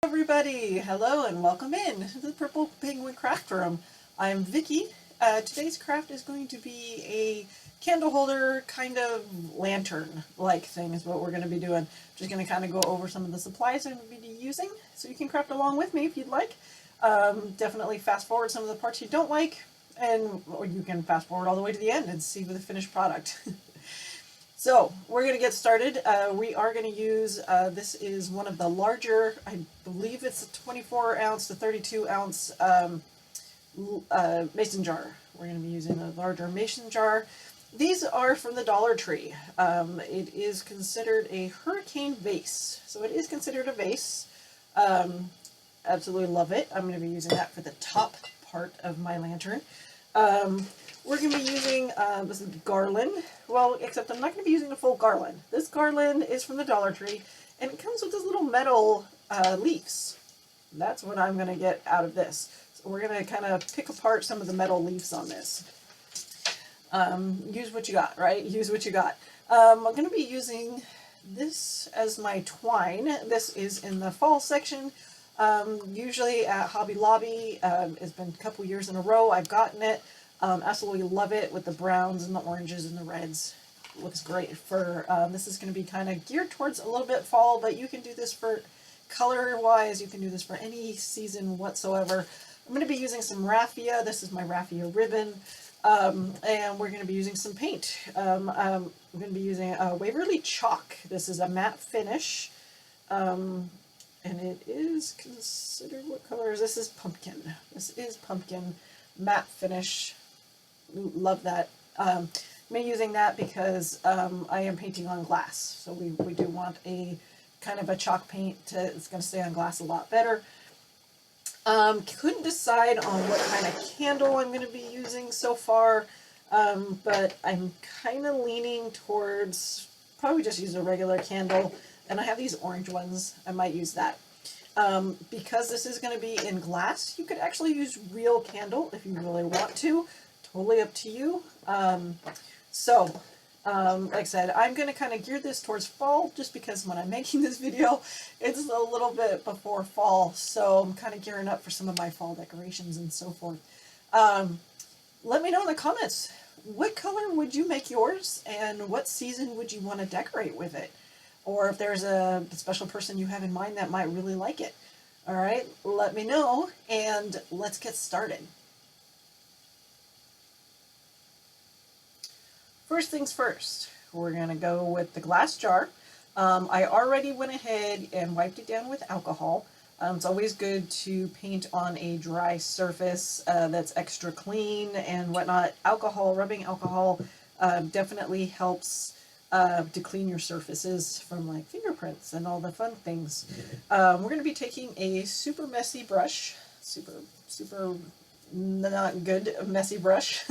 Everybody, hello and welcome in to the Purple Penguin Craft Room. I'm Vicky. Today's craft is going to be a candle holder kind of lantern-like thing is what we're going to be doing. Just going to kind of go over some of the supplies I'm going to be using so you can craft along with me if you'd like. Definitely fast forward some of the parts you don't like, or you can fast forward all the way to the end and see the finished product. So we're going to get started. We are going to use, this is one of the larger, I believe it's a 24 ounce to 32 ounce mason jar. We're going to be using a larger mason jar. These are from the Dollar Tree. It is considered a Hurricane Vase. So it is considered a vase. Absolutely love it. I'm going to be using that for the top part of my lantern. We're going to be using this is garland. Well, except I'm not going to be using the full garland. This garland is from the Dollar Tree, and it comes with this little metal leaves. That's what I'm going to get out of this. So we're going to kind of pick apart some of the metal leaves on this. Use what you got, right? Use what you got. I'm going to be using this as my twine. This is in the fall section. Usually at Hobby Lobby. It's been a couple years in a row I've gotten it. Absolutely love it with the browns and the oranges and the reds. Looks great for, this is going to be kind of geared towards a little bit fall, but you can do this for color-wise, you can do this for any season whatsoever. I'm going to be using some raffia. This is my raffia ribbon, and we're going to be using some paint. I'm going to be using Waverly Chalk. This is a matte finish, and it is considered, what color is this? This is pumpkin. This is pumpkin matte finish. Love that. I'm using that because I am painting on glass, so we do want a kind of a chalk paint it's going to stay on glass a lot better. Couldn't decide on what kind of candle I'm going to be using so far, but I'm kind of leaning towards probably just use a regular candle, and I have these orange ones. I might use that. Because this is going to be in glass, you could actually use real candle if you really want to. Totally up to you. Like I said, I'm going to kind of gear this towards fall just because when I'm making this video, it's a little bit before fall. So I'm kind of gearing up for some of my fall decorations and so forth. Let me know in the comments, what color would you make yours and what season would you want to decorate with it? Or if there's a special person you have in mind that might really like it. All right, let me know and let's get started. First things first, we're going to go with the glass jar. I already went ahead and wiped it down with alcohol. It's always good to paint on a dry surface that's extra clean and whatnot. Rubbing alcohol definitely helps to clean your surfaces from like fingerprints and all the fun things. We're going to be taking a super messy brush, super not good messy brush.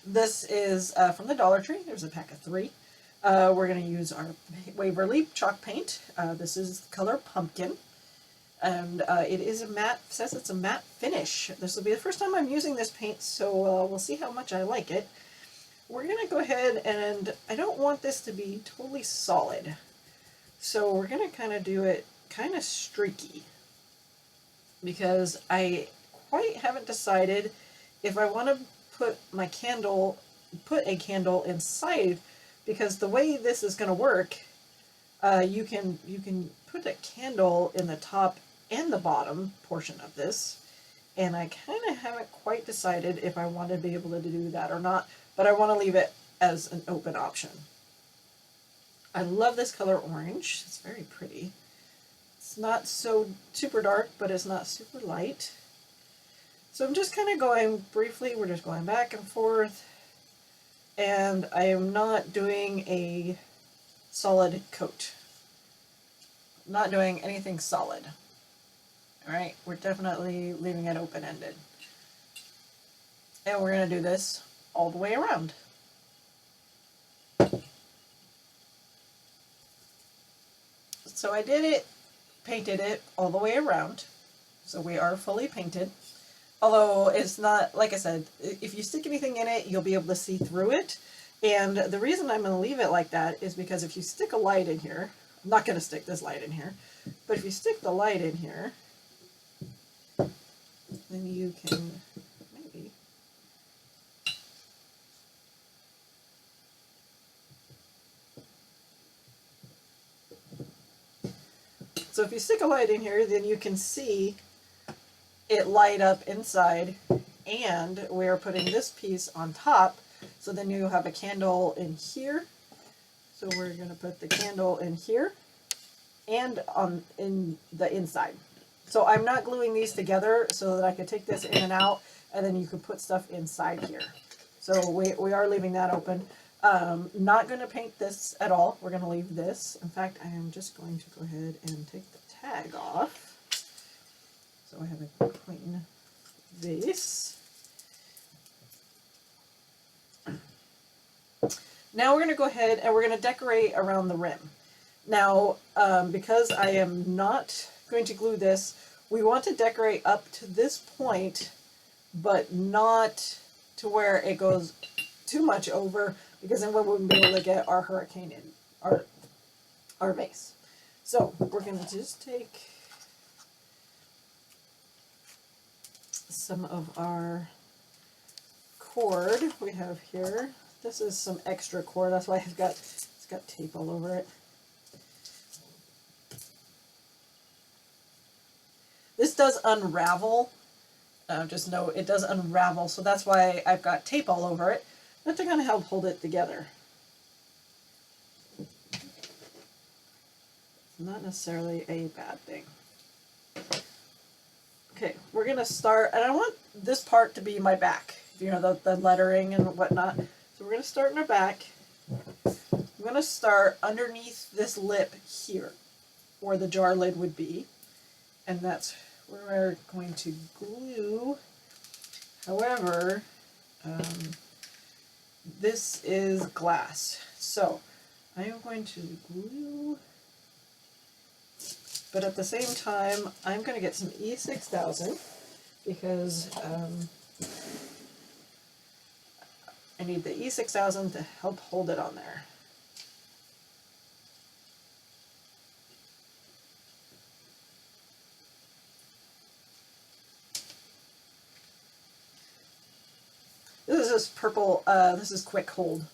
This is from the Dollar Tree. There's a pack of 3. We're going to use our Waverly chalk paint. This is the color pumpkin, and it is a matte. Says it's a matte finish. This will be the first time I'm using this paint, so we'll see how much I like it. We're going to go ahead and I don't want this to be totally solid. So we're going to kind of do it kind of streaky because I quite haven't decided if I want to put a candle inside, because the way this is going to work, you can put a candle in the top and the bottom portion of this, and I kind of haven't quite decided if I want to be able to do that or not. But I want to leave it as an open option. I love this color orange. It's very pretty. It's not so super dark, but it's not super light. So I'm just kind of going briefly, we're just going back and forth. And I am not doing a solid coat. I'm not doing anything solid. Alright, we're definitely leaving it open-ended. And we're going to do this all the way around. So I did it, painted it all the way around. So we are fully painted. Although it's not, like I said, if you stick anything in it, you'll be able to see through it. And the reason I'm going to leave it like that is because if you stick a light in here, I'm not going to stick this light in here, but if you stick the light in here, then you can maybe. So if you stick a light in here, then you can see it light up inside, and we're putting this piece on top, so then you'll have a candle in here. So we're going to put the candle in here and in the inside. So I'm not gluing these together so that I could take this in and out, and then you could put stuff inside here. So we are leaving that open. Not going to paint this at all. We're going to leave this. In fact, I am just going to go ahead and take the tag off. So I have a clean vase. Now we're going to go ahead and we're going to decorate around the rim. Now, because I am not going to glue this, we want to decorate up to this point, but not to where it goes too much over, because then we wouldn't be able to get our hurricane in our vase. So we're going to just take some of our cord we have here. This is some extra cord, that's why it's got tape all over it. This does unravel. Just know it does unravel, so that's why I've got tape all over it. That's to kind of help hold it together. Not necessarily a bad thing. Okay, we're going to start, and I want this part to be my back, you know, the lettering and whatnot. So we're going to start in our back. I'm going to start underneath this lip here, where the jar lid would be, and that's where we're going to glue. However, this is glass, so I am going to glue, but at the same time, I'm going to get some E6000 because I need the E6000 to help hold it on there. This is this purple, this is Quick Hold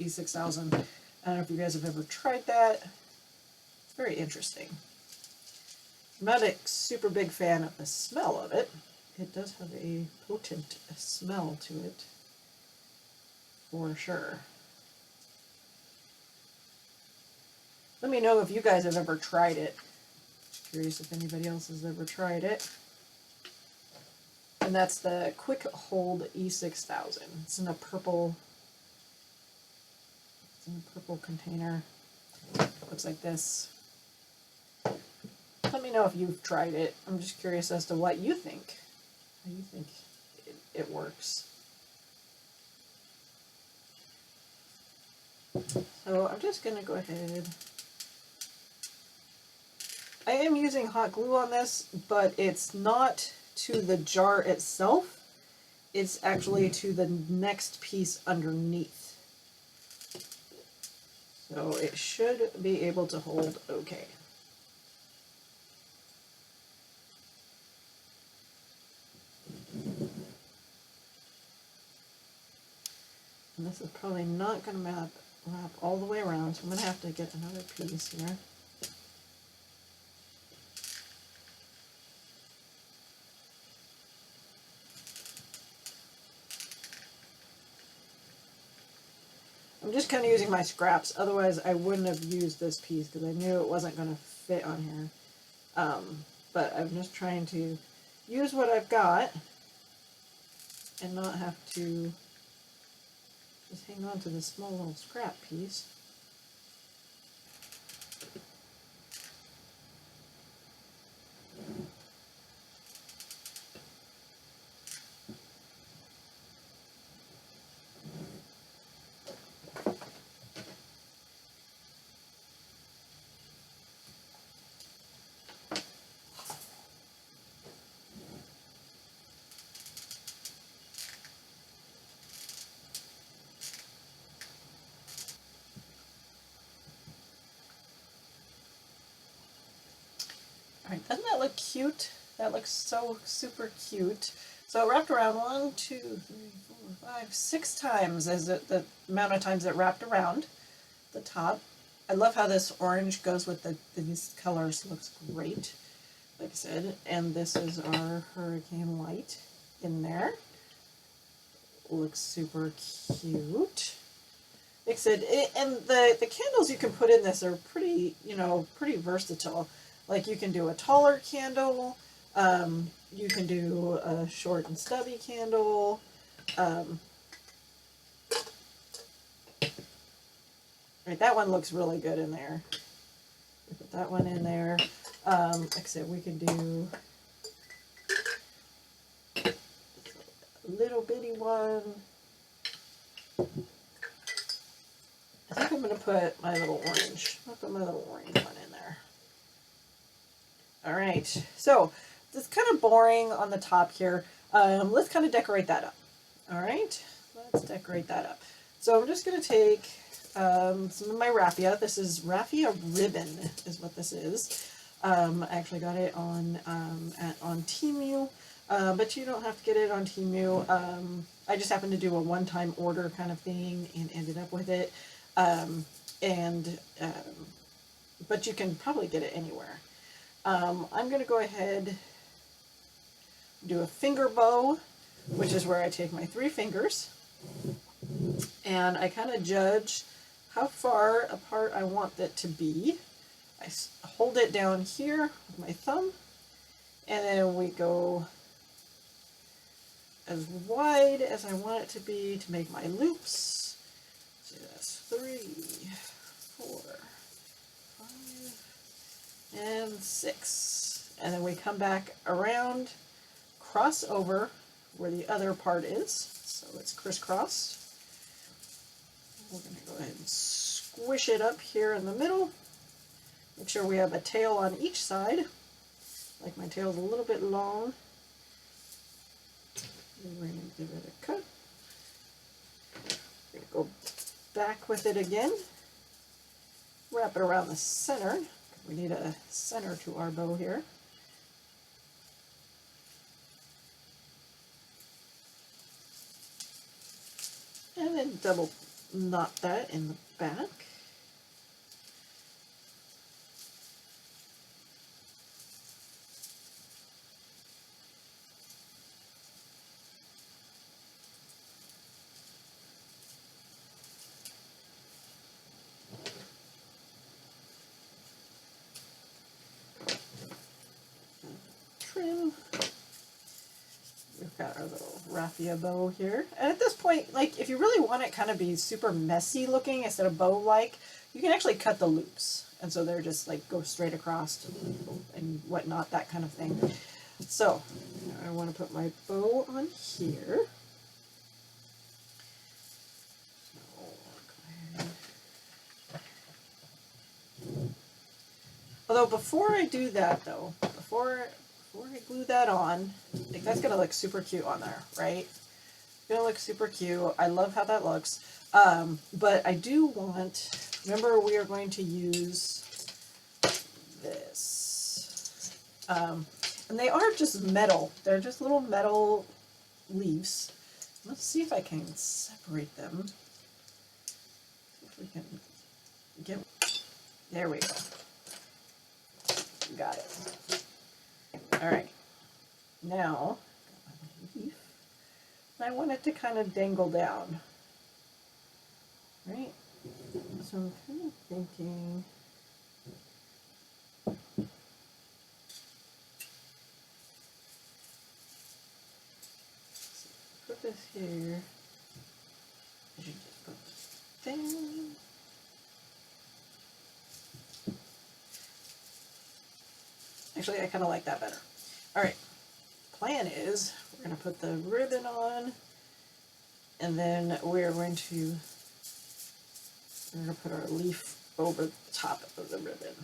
E6000. I don't know if you guys have ever tried that. It's very interesting. I'm not a super big fan of the smell of it. It does have a potent smell to it, for sure. Let me know if you guys have ever tried it. Curious if anybody else has ever tried it. And that's the Quick Hold E6000. It's in a purple. It's in a purple container. Looks like this. Let me know if you've tried it. I'm just curious as to what you think. How you think it works. So I'm just going to go ahead. I am using hot glue on this, but it's not to the jar itself. It's actually to the next piece underneath. So it should be able to hold okay. And this is probably not going to wrap all the way around, so I'm going to have to get another piece here. I'm just kind of using my scraps, otherwise I wouldn't have used this piece because I knew it wasn't going to fit on here. But I'm just trying to use what I've got and not have to just hang on to this small little scrap piece. All right, doesn't that look cute? That looks so super cute. So it wrapped around 1, 2, 3, 4, 5, 6 times as the amount of times it wrapped around the top. I love how this orange goes with these colors. Looks great, like I said. And this is our hurricane light in there. Looks super cute. Like I said, and the candles you can put in this are pretty, pretty versatile. Like you can do a taller candle, you can do a short and stubby candle. Right, that one looks really good in there. Put that one in there. Like I said, we can do a little bitty one. I think I'm going to put my little orange. I'll put my little orange one in there. All right, so it's kind of boring on the top here. Let's kind of decorate that up. All right, let's decorate that up. So I'm just going to take some of my raffia. This is raffia ribbon is what this is. I actually got it on Temu, but you don't have to get it on Temu. I just happened to do a one-time order kind of thing and ended up with it. But you can probably get it anywhere. I'm going to go ahead do a finger bow, which is where I take my 3 fingers and I kind of judge how far apart I want it to be. I hold it down here with my thumb, and then we go as wide as I want it to be to make my loops. So that's 3, 4, 5, and 6. And then we come back around, cross over where the other part is. So it's crisscrossed. We're going to go ahead and squish it up here in the middle. Make sure we have a tail on each side. Like my tail's a little bit long. And we're going to give it a cut. We're going to go back with it again. Wrap it around the center. We need a center to our bow here. And then double knot that in the back. Trim. We've got our little raffia bow here. And at this point, like if you really want it kind of be super messy looking instead of bow-like, you can actually cut the loops. And so they're just like go straight across and whatnot, that kind of thing. So I want to put my bow on here. Although before I do that though, before I glue that on, like that's gonna look super cute on there, right? It's gonna look super cute. I love how that looks. But I do want, remember we are going to use this. And they are just metal. They're just little metal leaves. Let's see if I can separate them. See if we can get, there we go. Got it. All right. Now, I want it to kind of dangle down. Right? So I'm kind of thinking, put this here. I should just put this down. Actually, I kind of like that better. All right. Plan is we're going to put the ribbon on, and then we're going to put our leaf over the top of the ribbon.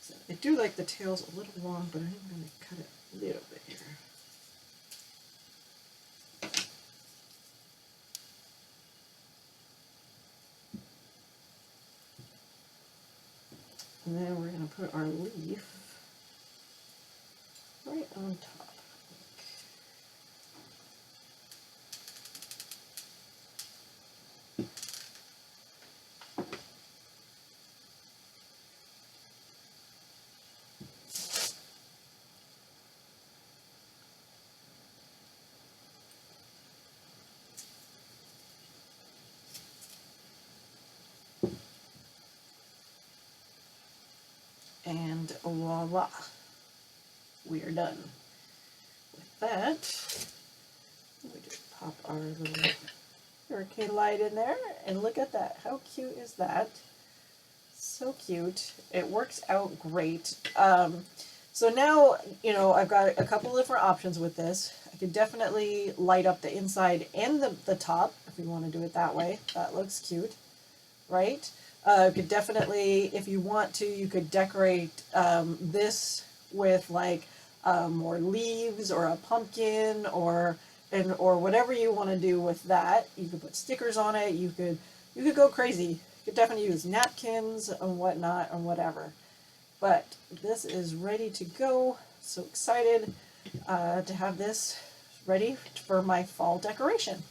So I do like the tails a little long, but I'm going to cut it a little bit here. And then we're going to put our leaf right on top. And voila, we are done. With that, we just pop our little hurricane light in there, and look at that. How cute is that? So cute. It works out great. So now, you know, I've got a couple different options with this. I could definitely light up the inside and the top if we want to do it that way. That looks cute, right? You could definitely, if you want to, you could decorate this with like more leaves or a pumpkin or whatever you want to do with that. You could put stickers on it. You could go crazy. You could definitely use napkins and whatnot and whatever. But this is ready to go. So excited to have this ready for my fall decoration.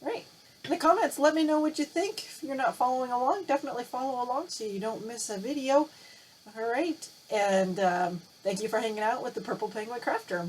Right. In the comments, let me know what you think. If you're not following along, definitely follow along so you don't miss a video. All right. And thank you for hanging out with the Purple Penguin Crafter.